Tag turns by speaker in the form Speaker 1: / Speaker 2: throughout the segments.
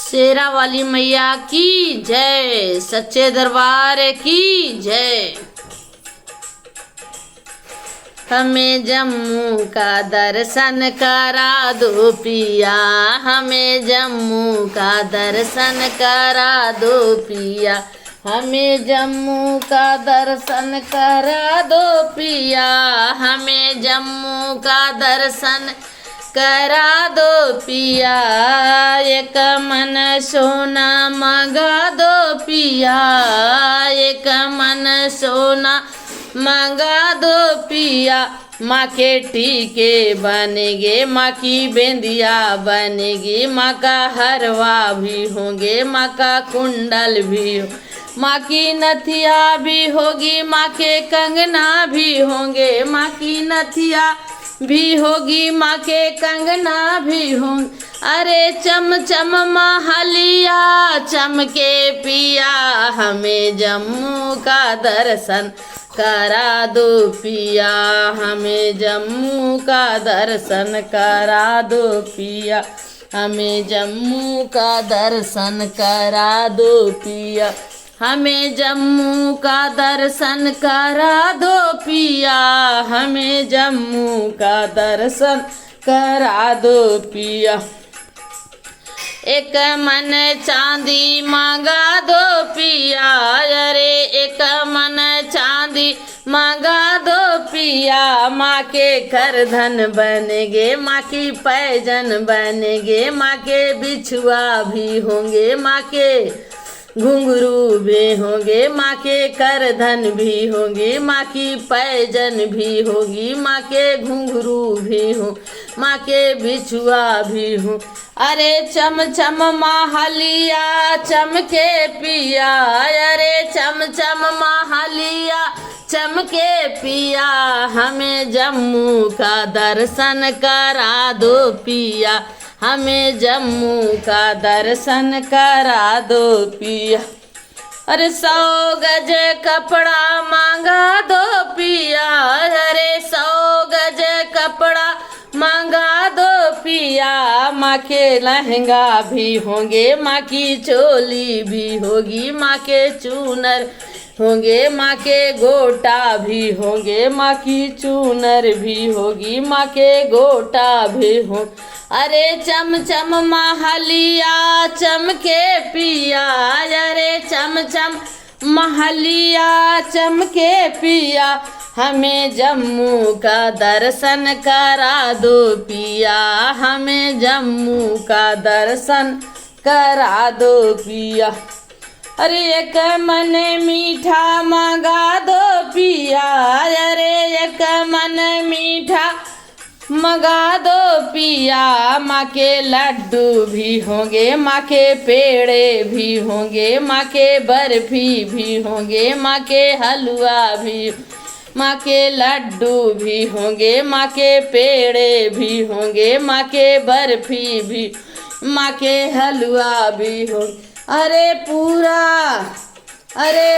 Speaker 1: शेरा वाली मैया की जय, सच्चे दरबार की जय। हमें जम्मू का दर्शन करा दो पिया, हमें जम्मू का दर्शन करा दो पिया, हमें जम्मू का दर्शन करा दो पिया, हमें जम्मू का दर्शन करा दो पिया। एक मन सोना मंगा दो पिया, एक मन सोना मंगा दो पिया। माँ के टीके बनेंगे, माँ की बेंदिया बनेगी, माँ का हरवा भी होंगे, माँ का कुंडल भी हो, माँ की नथिया भी होगी, माँ के कंगना भी होंगे, माँ की नथिया भी होगी, माँ के कंगना भी होंगे। अरे चम चम महलिया चमके पिया, हमें जम्मू का दर्शन करा दो पिया, हमें जम्मू का दर्शन करा दो पिया, हमें जम्मू का दर्शन करा दो पिया, हमें जम्मू का दर्शन करा दो पिया, हमें जम्मू का दर्शन करा दो पिया। एक मन चांदी मांगा दो पिया, अरे एक मन चांदी मांगा दो पिया। माँ के करधन बनेंगे, माँ की पैजन बनेंगे, माँ के बिछुआ भी होंगे, माँ के घुंघरू भी होंगे, माँ के करधन भी होंगे, माँ की पैजन भी होगी, माँ के घुंघरू भी हो, माँ के बिछुआ भी हो। अरे चम चम महलिया चमके पिया, अरे चम चम महलिया चमके पिया, हमें जम्मू का दर्शन करा दो पिया, हमें जम्मू का दर्शन करा दो पिया। अरे 100 गज कपड़ा मांगा दो पिया, अरे 100 गज कपड़ा मांगा दो पिया। माँ के लहंगा भी होंगे, माँ की चोली भी होगी, माँ के चूनर होंगे, माँ के गोटा भी होंगे, माँ की चूनर भी होगी, माँ के गोटा भी हो। अरे चम चम महलिया चमके पिया, अरे चम चम महलिया चमके पिया, हमें जम्मू का दर्शन करा दो पिया, हमें जम्मू का दर्शन करा दो पिया। अरे एक मन मीठा मंगा दो पिया, अरे एक मन मीठा मंगा दो पिया। माँ के लड्डू भी होंगे, माँ के पेड़े भी होंगे, माँ के बर्फी भी होंगे, माँ के हलवा भी, माँ के लड्डू भी होंगे, माँ के पेड़े भी होंगे, माँ के बर्फी भी, माँ के हलवा भी होंगे। अरे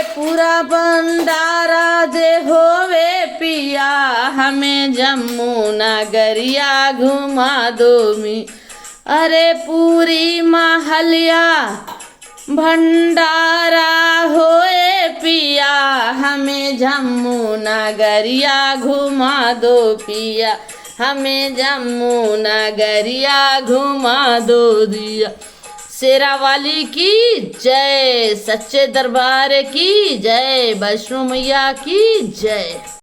Speaker 1: पूरा भंडारा दे होवे पिया, हमें जम्मू नगरिया घुमा दो मी। अरे पूरी महलिया भंडारा होए पिया, हमें जम्मू नगरिया घुमा दो पिया, हमें जम्मू नगरिया घुमा दो दिया। शेरा वाली की जय, सच्चे दरबार की जय, वैष्णो मैया की जय।